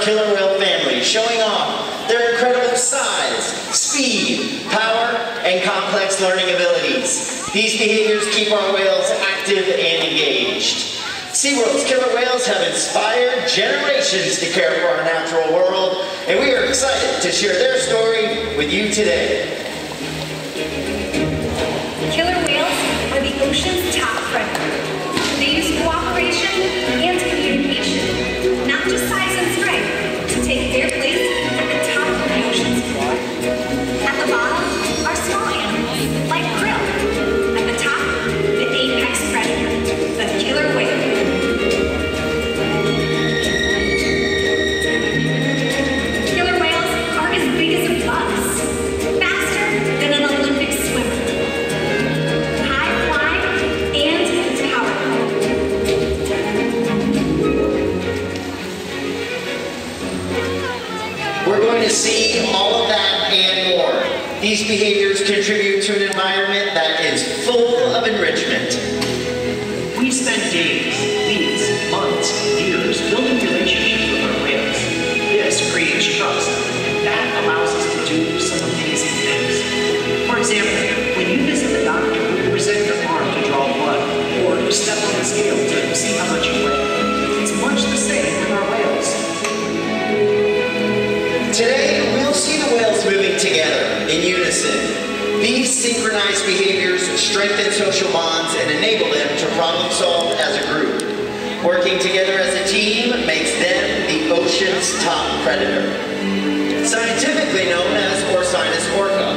killer whale family, showing off their incredible size, speed, power, and complex learning abilities. These behaviors keep our whales active and engaged. SeaWorld's killer whales have inspired generations to care for our natural world, and we are excited to share their story with you today. Killer whales are the ocean's top predator. They use cooperation and communication, not just size and strength, to take their place at the top of the ocean's floor. At the bottom are small animals, like krill. At the top, the apex predator, the killer whale. Killer whales are as big as a bus, faster than an Olympic swimmer, high-flying and powerful. We're going to see all of that and more. These behaviors contribute to an environment that is full of enrichment. We spend days, weeks, months, years building relationships with our whales. This creates trust. That allows us to do some amazing things. For example, when you visit the doctor, you present your arm to draw blood, or you step on the scale to see how much you weigh. It's much the same with our whales. Today, we'll see the whales moving together in unison. These synchronized behaviors strengthen social bonds and enable them to problem solve as a group. Working together as a team makes them the ocean's top predator. Scientifically known as Orca,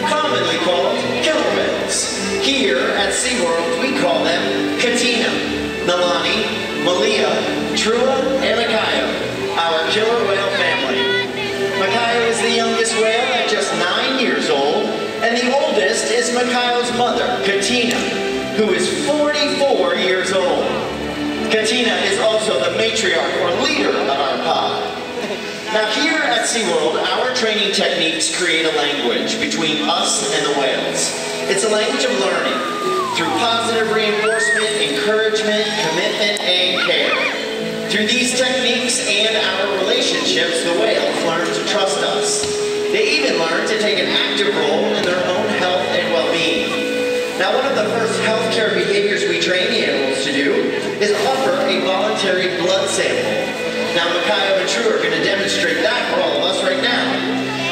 commonly called killer whales. Here at SeaWorld, we call them Katina, Nalani, Malia, Trua and Makaio, our killer whale family. Makaio is the youngest whale at just 9 years old, and the oldest is Makaio's mother, Katina, who is 44 years old. Katina is also the matriarch or leader of our pod. Now here at SeaWorld, our training techniques create a language between us and the whales. It's a language of learning through positive reinforcement, encouragement, commitment, and care. Through these techniques and our relationships, the whales learn to trust us. They even learn to take an active role in their own health and well-being. Now, one of the first healthcare behaviors we train the animals to do is offer a voluntary blood sample. Now, Makaio and Trua are going to demonstrate that for all of us right now.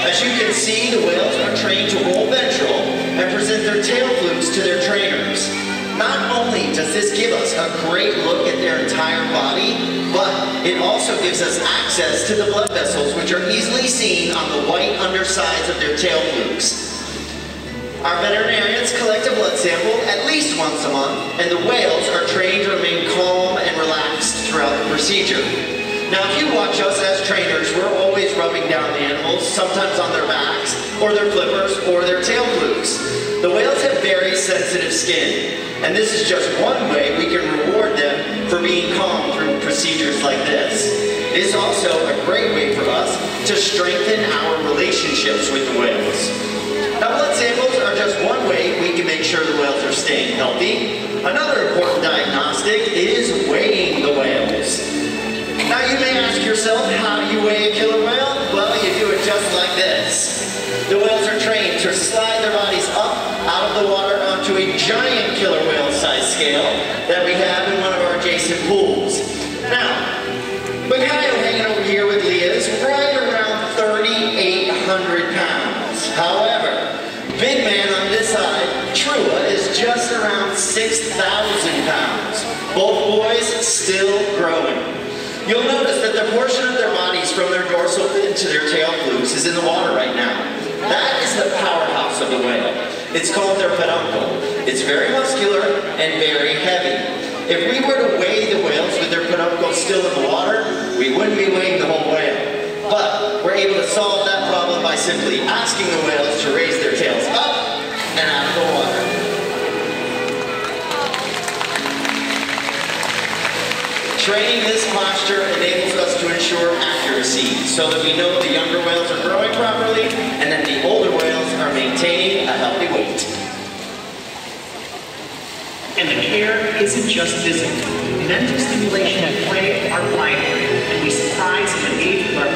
As you can see, the whales are trained to roll ventral and present their tail flukes to their trainers. Not only does this give us a great look at their entire body, but it also gives us access to the blood vessels, which are easily seen on the white undersides of their tail flukes. Our veterinarians collect a blood sample at least once a month, and the whales are trained to remain calm and relaxed throughout the procedure. Now, if you watch us as trainers, we're always rubbing down the animals, sometimes on their backs, or their flippers, or their tail flukes. The whales have very sensitive skin, and this is just one way we can reward them for being calm through procedures like this. It is also a great way for us to strengthen our relationships with the whales. Now, blood samples are just one way we can make sure the whales are staying healthy. Another important diagnostic is weighing the whales. Now, you may ask yourself, how do you weigh a killer whale? Well, you do it just like this. The whales are trained to slide their bodies up out of the water onto a giant killer whale size scale that we have in one of our adjacent pools. Now, Makaio hanging over here with Leah is right around 3,800 pounds. However, big man on this side, Trua, is just around 6,000 pounds. Both boys still growing. You'll notice that the portion of their bodies from their dorsal fin to their tail flukes is in the water right now. That is the powerhouse of the whale. It's called their peduncle. It's very muscular and very heavy. If we were to weigh the whales with their peduncle still in the water, we wouldn't be weighing the whole whale. But we're able to solve that problem by simply asking the whales to raise their tails up and out of the water. Training this posture enables us to ensure accuracy so that we know the younger whales are growing properly and that the older whales are maintaining a healthy weight. And the care isn't just physical. Mental stimulation and play are vital, and we surprise and engage with our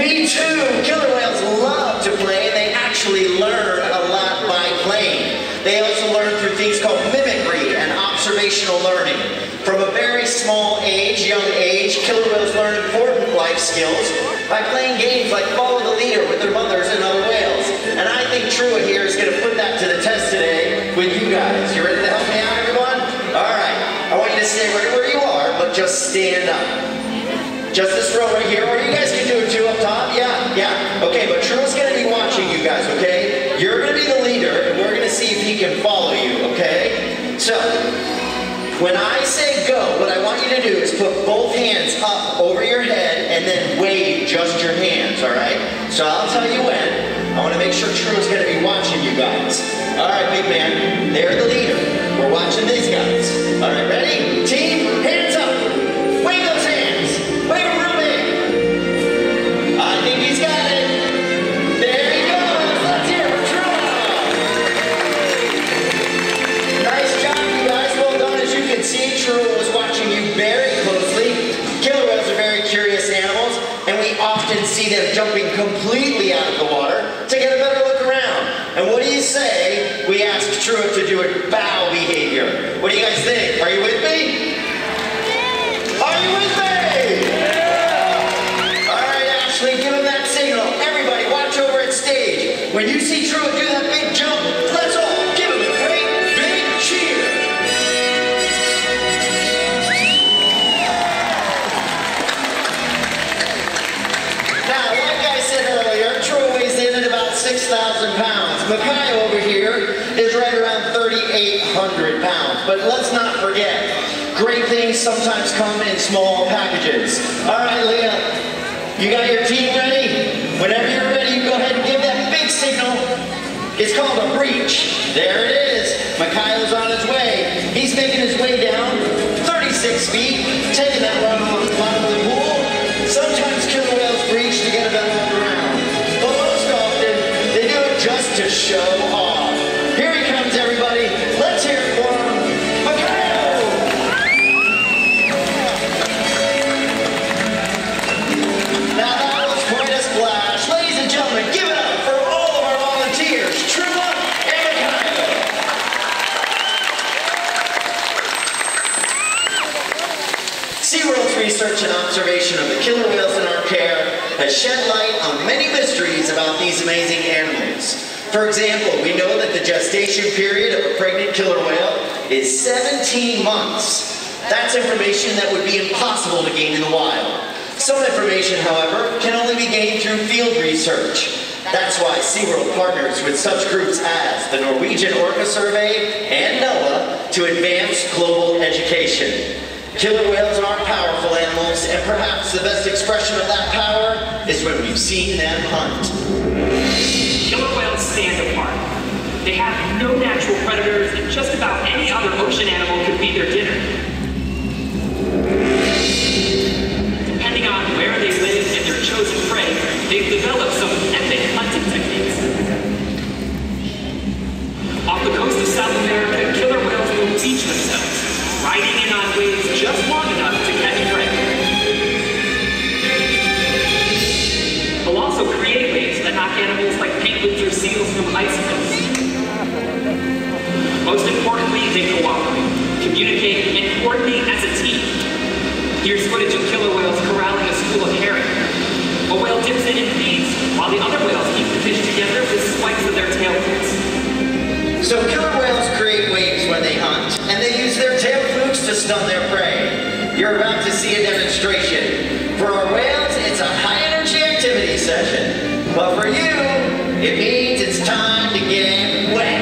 Me too. Killer whales love to play, and they actually learn a lot by playing. They also learn through things called mimicry and observational learning. From a very small age, young age, killer whales learn important life skills by playing games like follow the leader with their mothers and other whales. And I think Trua here is going to put that to the test today with you guys. You ready to help me out, everyone? All right. I want you to stay right where you are, but just stand up. Just this row right here, or you guys can do it too up top. Yeah. Okay, but Trua's going to be watching you guys, okay? You're going to be the leader, and we're going to see if he can follow you, okay? So, when I say go, what I want you to do is put both hands up over your head and then wave just your hands, all right? So I'll tell you when. I want to make sure Trua's going to be watching you guys. All right, big man, they're the leader. We're watching these guys. All right, ready? Team, hands up. Wave those hands. Wave them real big. I think he's got it. There he goes. Let's hear it for Trua. Nice job, you guys. Well done. As you can see, Trua was watching you very closely. Killer whales are very curious animals, and we often see them jumping completely out of the water to get a better look around. And what do you say we ask Trua to do a bow behavior? What do you guys think? Are you with me? Are you with me? All right, Ashley, give him that signal. Everybody, watch over at stage. When you see Trua do that big jump, let's all give him a great big cheer. Now, like I said earlier, Trua weighs in at about 6,000 pounds. Makaio over here is right around 3,800 pounds. But let's not forget, great things sometimes come in small packages. All right, Leah, you got your team ready? Whenever you're ready, you go ahead and give that big signal. It's called a breach. There it is. Makaio's on his way. He's making his way down 36 feet, taking that run on the bottom of the pool. Sometimes killer whales breach to get a better look around. But most often, they do it just to show off. Here he comes, everybody. Let's hear it for him. Makaio! Now that was quite a splash. Ladies and gentlemen, give it up for all of our volunteers, Trua and Makaio. SeaWorld's research and observation of the killer whales in our care has shed light on many mysteries about these amazing animals. For example, we know that the gestation period of a pregnant killer whale is 17 months. That's information that would be impossible to gain in the wild. Some information, however, can only be gained through field research. That's why SeaWorld partners with such groups as the Norwegian Orca Survey and NOAA to advance global education. Killer whales are powerful animals, and perhaps the best expression of that power is when we've seen them hunt. Killer whales stand apart. They have no natural predators, and just about any other ocean animal could be their dinner. Depending on where they live and their chosen prey, they've developed some epic hunting techniques. Off the coast of South America, killer whales will teach themselves, riding in on waves just long enough to catch prey. They'll also create waves that knock animals like penguins or seals from icicles. Most importantly, they cooperate, communicate, and coordinate as a team. Here's footage of killer whales corralling a school of herring. A whale dips in and feeds, while the other whales keep the fish together with spikes of their tail fins. So killer whales create waves when they hunt, and they use their tail flukes to stun their prey. You're about to see a demonstration. For our whales, it's a high-energy activity session. But for you, it means it's time to get wet.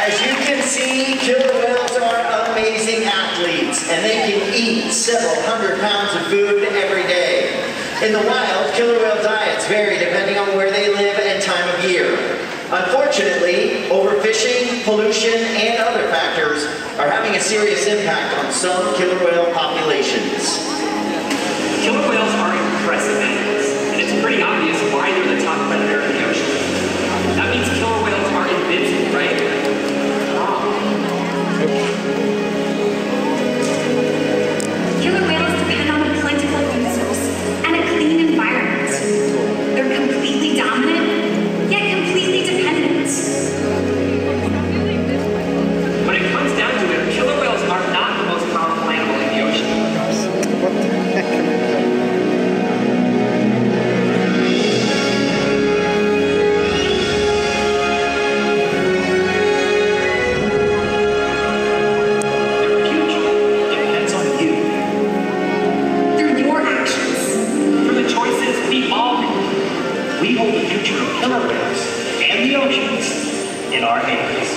As you can see, killer whales are amazing athletes, and they can eat several hundred pounds of food every day. In the wild, killer whale diets vary depending on where they live and time of year. Unfortunately, overfishing, pollution, and other factors are having a serious impact on some killer whale populations. Killer whales are impressive animals, and it's pretty obvious why they're the top predator in the ocean. That means killer whales are invincible, right? Killer whales depend on a plentiful food source and a clean environment. They're completely dominant, yet completely dependent. When it comes down to it, killer whales are not the most powerful animal in the ocean. What the heck? Their future depends on you. Through your actions. Through the choices we all make, we hold the future of killer whales and the oceans in our hands.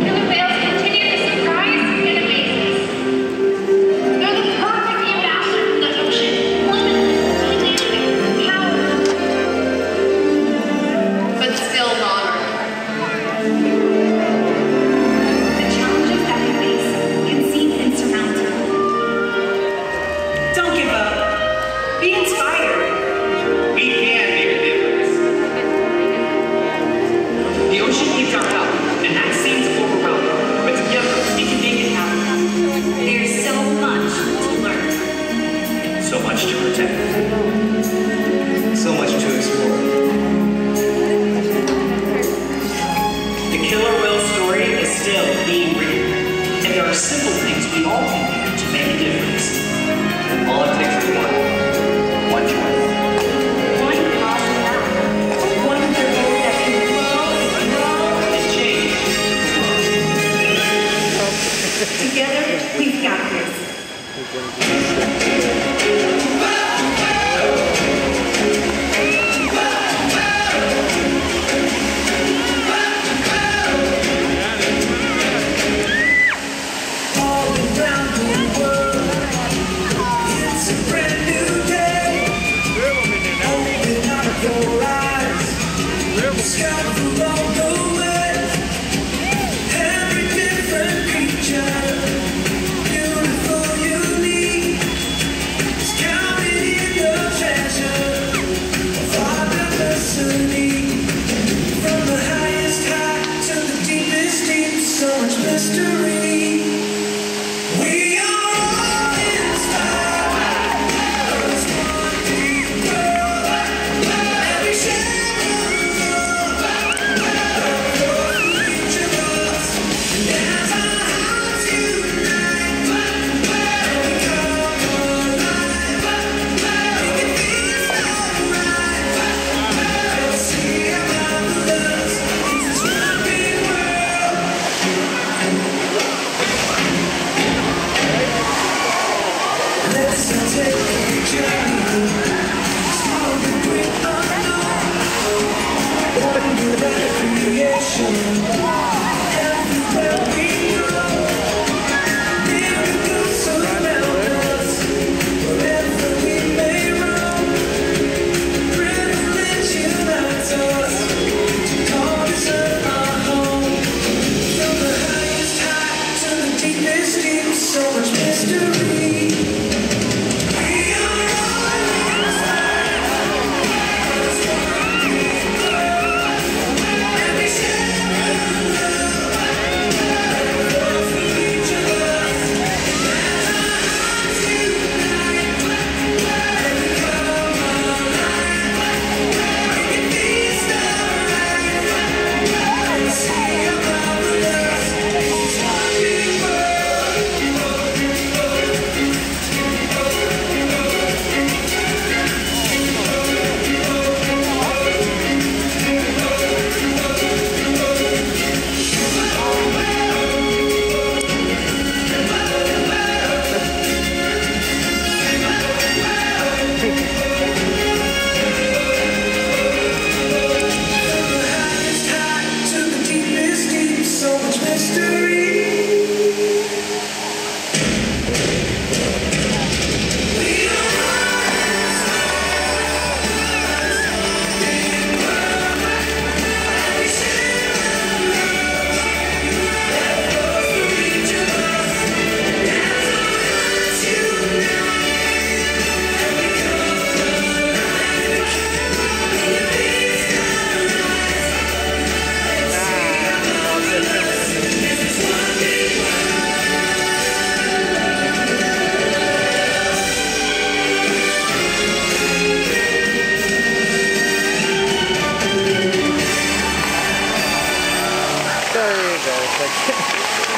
Killer whales continue to surprise and amaze us. They're the perfect ambassador for the ocean, limitless, dynamic, powerful, but still modern. The challenges that we face can seem insurmountable. Don't give up. Be inspired. We can make a difference. The ocean needs our help, and that seems overwhelming. But together, we can make it happen. There's so much to learn. So much to protect. So much to explore. The killer whale story is still being written, and there are simple things we all can do to make a difference. All it takes is one choice. One positive act. One ripple that can grow and grow. And change. Together, we've got this. All around the world, it's a brand new day. Open up your eyes, scout along the way. Every different creature, beautiful, unique, is counted in the treasure of our diversity. From the highest high to the deepest deep, so much mystery. We are all inspired by this one deep world. Every shade of love for each of us. And as our hearts unite, and we come alive, we can feel so right. We'll see around us in this one big world. Let's take a journey, explore the great unknown. Wonder at creation, everywhere we go. Miracles surround us, wherever we may roam. Privilege unites us, to call this earth our home. From the highest high to the deepest deep, so much mystery. We are all inspired by this one big world. Every shade of like